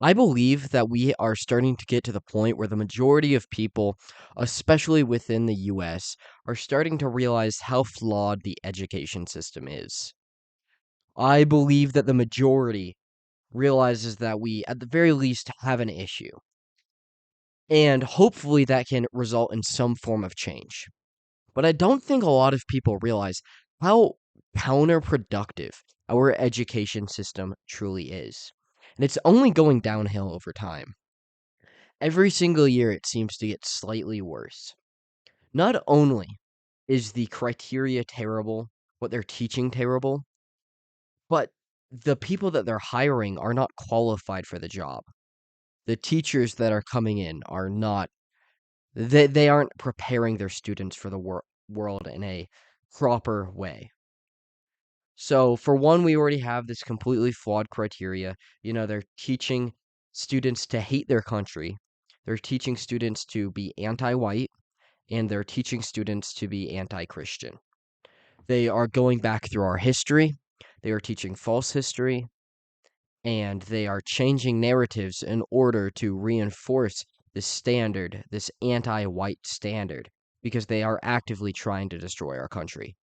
I believe that we are starting to get to the point where the majority of people, especially within the US, are starting to realize how flawed the education system is. I believe that the majority realizes that we, at the very least, have an issue. And hopefully that can result in some form of change. But I don't think a lot of people realize how counterproductive our education system truly is. And it's only going downhill over time. Every single year, it seems to get slightly worse. Not only is the criteria terrible, what they're teaching terrible, but the people that they're hiring are not qualified for the job. The teachers that are coming in are not, they aren't preparing their students for the world in a proper way. So, for one, we already have this completely flawed criteria. They're teaching students to hate their country, they're teaching students to be anti white, and they're teaching students to be anti Christian. They are going back through our history, they are teaching false history, and they are changing narratives in order to reinforce this standard, this anti white standard, because they are actively trying to destroy our country.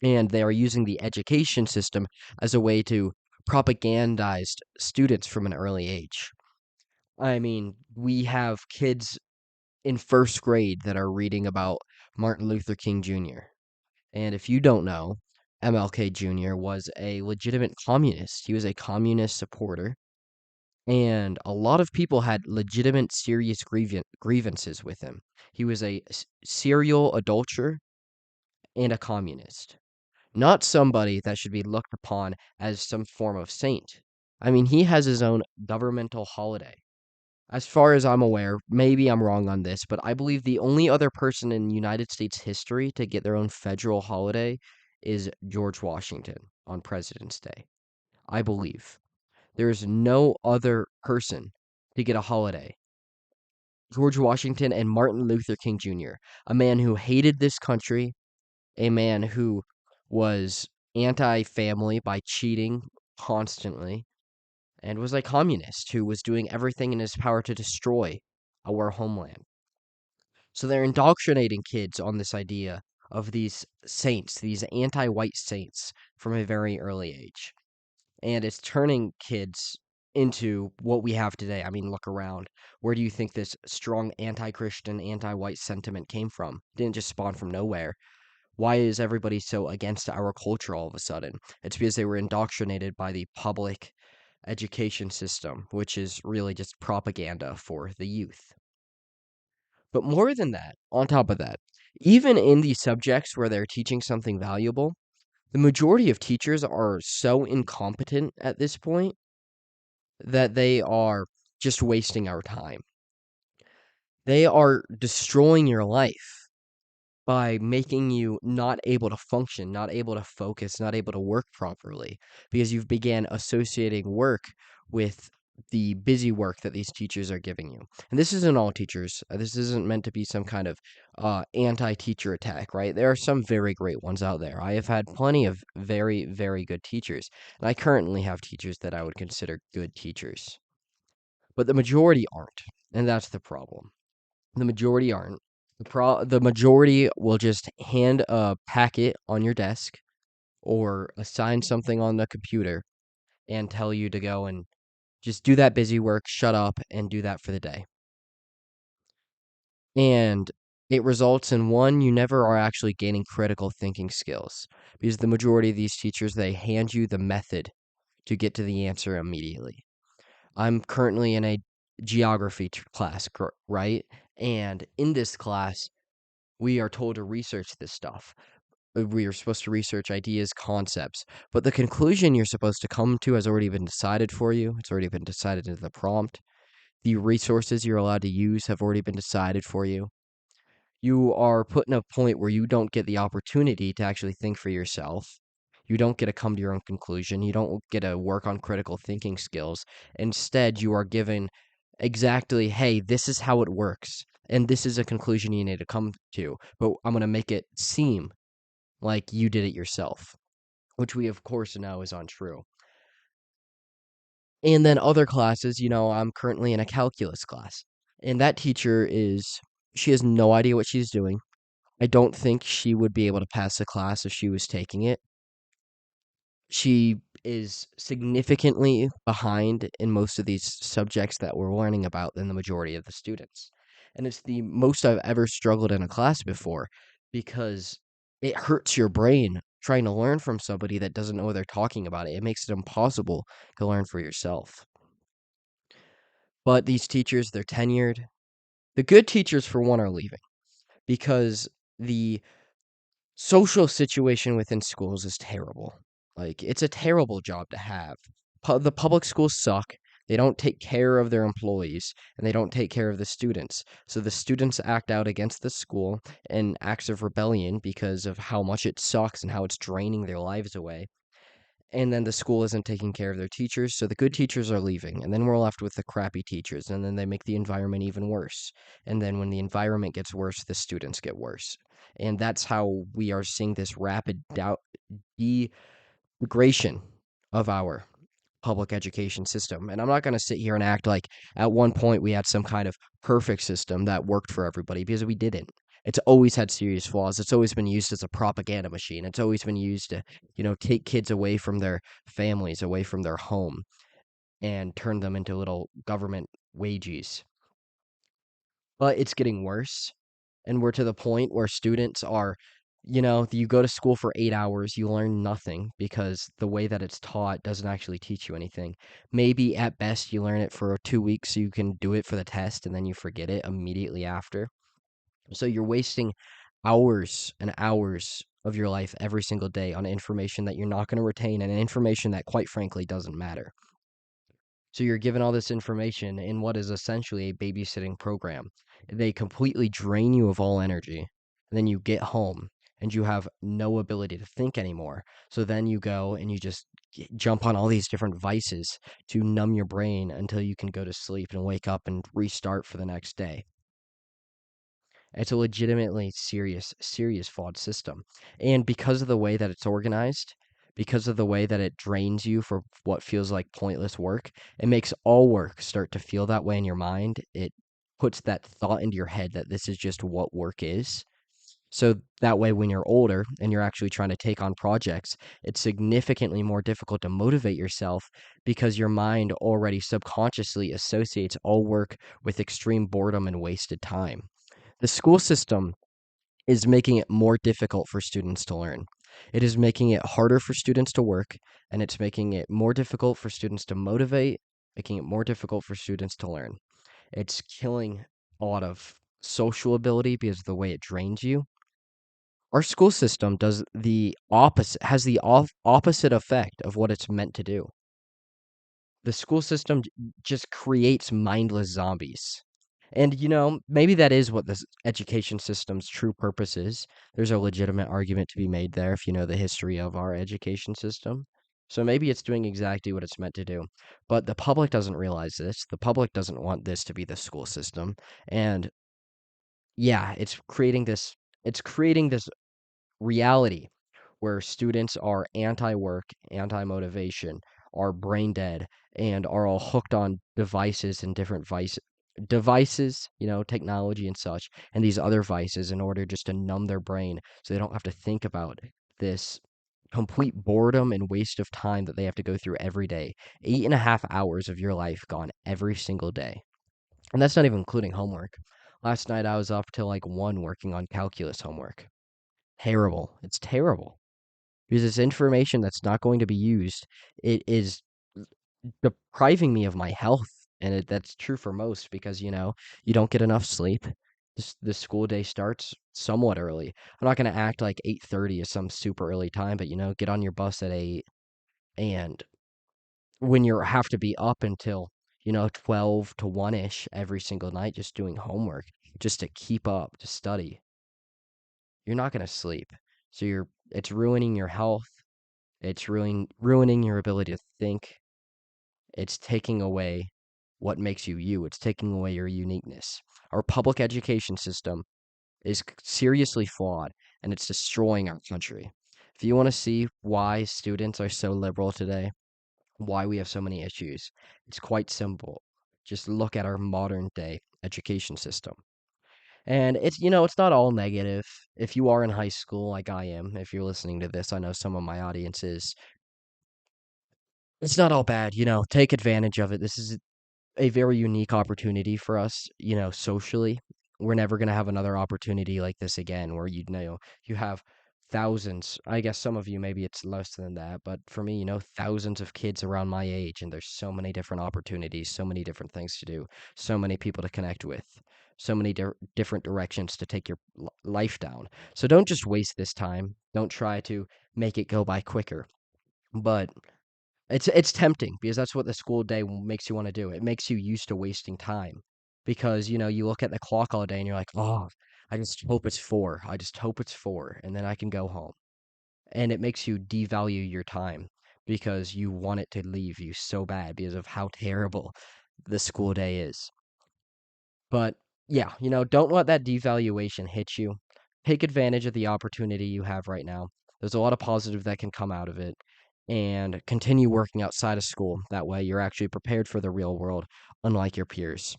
And they are using the education system as a way to propagandize students from an early age. I mean, we have kids in first grade that are reading about Martin Luther King Jr. And if you don't know, MLK Jr. was a legitimate communist. He was a communist supporter. And a lot of people had legitimate, serious grievances with him. He was a serial adulterer and a communist. Not somebody that should be looked upon as some form of saint. I mean, he has his own governmental holiday. As far as I'm aware, maybe I'm wrong on this, but I believe the only other person in United States history to get their own federal holiday is George Washington on President's Day. I believe. There is no other person to get a holiday. George Washington and Martin Luther King Jr., a man who hated this country, a man who was anti family by cheating constantly, and was a communist who was doing everything in his power to destroy our homeland. So they're indoctrinating kids on this idea of these saints, these anti white saints, from a very early age. And it's turning kids into what we have today. I mean, look around. Where do you think this strong anti Christian, anti white sentiment came from? It didn't just spawn from nowhere. Why is everybody so against our culture all of a sudden? It's because they were indoctrinated by the public education system, which is really just propaganda for the youth. But more than that, on top of that, even in these subjects where they're teaching something valuable, the majority of teachers are so incompetent at this point that they are just wasting our time. They are destroying your life by making you not able to function, not able to focus, not able to work properly because you've began associating work with the busy work that these teachers are giving you. And this isn't all teachers. This isn't meant to be some kind of anti-teacher attack, right? There are some very great ones out there. I have had plenty of very, very good teachers, and I currently have teachers that I would consider good teachers. But the majority aren't, and that's the problem. The majority aren't. The majority will just hand a packet on your desk or assign something on the computer and tell you to go and just do that busy work, shut up, and do that for the day. And it results in one, you never are actually gaining critical thinking skills because the majority of these teachers, they hand you the method to get to the answer immediately. I'm currently in a geography class, right? And in this class, we are told to research this stuff. We are supposed to research ideas, concepts, but the conclusion you're supposed to come to has already been decided for you. It's already been decided in the prompt. The resources you're allowed to use have already been decided for you. You are put in a point where you don't get the opportunity to actually think for yourself. You don't get to come to your own conclusion. You don't get to work on critical thinking skills. Instead, you are given exactly, hey, this is how it works. And this is a conclusion you need to come to. But I'm going to make it seem like you did it yourself, which we, of course, know is untrue. And then other classes, I'm currently in a calculus class. And that teacher she has no idea what she's doing. I don't think she would be able to pass the class if she was taking it. She is significantly behind in most of these subjects that we're learning about than the majority of the students. And it's the most I've ever struggled in a class before because it hurts your brain trying to learn from somebody that doesn't know what they're talking about. It makes it impossible to learn for yourself. But these teachers, they're tenured. The good teachers, for one, are leaving because the social situation within schools is terrible. Like, it's a terrible job to have. The public schools suck. They don't take care of their employees and they don't take care of the students. So the students act out against the school in acts of rebellion because of how much it sucks and how it's draining their lives away. And then the school isn't taking care of their teachers, so the good teachers are leaving, and then we're left with the crappy teachers, and then they make the environment even worse. And then when the environment gets worse, the students get worse. And that's how we are seeing this rapid degradation of our public education system. And I'm not going to sit here and act like at one point we had some kind of perfect system that worked for everybody because we didn't. It's always had serious flaws. It's always been used as a propaganda machine. It's always been used to, take kids away from their families, away from their home, and turn them into little government wages. But it's getting worse. And we're to the point where students are, you go to school for 8 hours, you learn nothing because the way that it's taught doesn't actually teach you anything. Maybe at best you learn it for 2 weeks so you can do it for the test and then you forget it immediately after. So you're wasting hours and hours of your life every single day on information that you're not going to retain and information that, quite frankly, doesn't matter. So you're given all this information in what is essentially a babysitting program. They completely drain you of all energy. And then you get home and you have no ability to think anymore. So then you go and you just jump on all these different vices to numb your brain until you can go to sleep and wake up and restart for the next day. It's a legitimately serious, serious flawed system. And because of the way that it's organized, because of the way that it drains you for what feels like pointless work, it makes all work start to feel that way in your mind. It puts that thought into your head that this is just what work is. So that way, when you're older and you're actually trying to take on projects, it's significantly more difficult to motivate yourself because your mind already subconsciously associates all work with extreme boredom and wasted time. The school system is making it more difficult for students to learn. It is making it harder for students to work, and it's making it more difficult for students to motivate, making it more difficult for students to learn. It's killing a lot of social ability because of the way it drains you. Our school system does the opposite, has the opposite effect of what it's meant to do. The school system just creates mindless zombies. And, maybe that is what this education system's true purpose is. There's a legitimate argument to be made there if you know the history of our education system. So maybe it's doing exactly what it's meant to do. But the public doesn't realize this. The public doesn't want this to be the school system. And yeah, it's creating this reality where students are anti-work, anti-motivation, are brain dead, and are all hooked on devices and different devices, technology and such, and these other vices in order just to numb their brain so they don't have to think about this complete boredom and waste of time that they have to go through every day. 8.5 hours of your life gone every single day. And that's not even including homework. Last night I was up till like 1 working on calculus homework. Terrible. It's terrible because it's information that's not going to be used. It is depriving me of my health, and that's true for most because you don't get enough sleep. The school day starts somewhat early. I'm not going to act like 8:30 is some super early time, but get on your bus at 8, and when you have to be up until 12 to 1ish every single night just doing homework just to keep up to study, you're not going to sleep. So it's ruining your health. It's ruining your ability to think. It's taking away what makes you you. It's taking away your uniqueness. Our public education system is seriously flawed and it's destroying our country. If you want to see why students are so liberal today, why we have so many issues. It's quite simple. Just look at our modern day education system. And it's not all negative. If you are in high school, like I am, if you're listening to this, I know some of my audience is. It's not all bad, take advantage of it. This is a very unique opportunity for us, socially. We're never going to have another opportunity like this again where you have thousands. I guess some of you maybe it's less than that, but for me, thousands of kids around my age and there's so many different opportunities, so many different things to do, so many people to connect with, so many different directions to take your life down. So don't just waste this time. Don't try to make it go by quicker. But it's tempting because that's what the school day makes you wanna do. It makes you used to wasting time because, you look at the clock all day and you're like, "Oh, I just hope it's 4. I just hope it's 4, and then I can go home." And it makes you devalue your time because you want it to leave you so bad because of how terrible the school day is. But yeah, don't let that devaluation hit you. Take advantage of the opportunity you have right now. There's a lot of positive that can come out of it. And continue working outside of school. That way you're actually prepared for the real world, unlike your peers.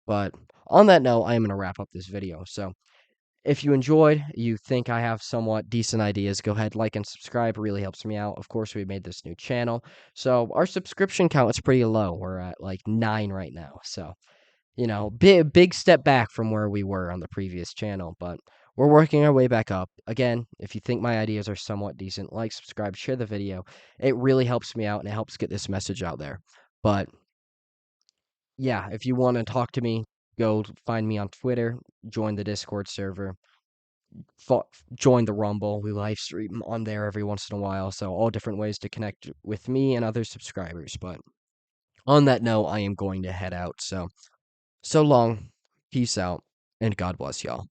But on that note, I am going to wrap up this video. So if you enjoyed, you think I have somewhat decent ideas, go ahead, like and subscribe. It really helps me out. Of course, we made this new channel. So our subscription count is pretty low. We're at like 9 right now. So big step back from where we were on the previous channel, but we're working our way back up. Again, if you think my ideas are somewhat decent, like, subscribe, share the video. It really helps me out and it helps get this message out there. But yeah, if you want to talk to me, go find me on Twitter, join the Discord server, fo- join the Rumble. We live stream on there every once in a while, so all different ways to connect with me and other subscribers. But on that note, I am going to head out. So long, peace out, and God bless y'all.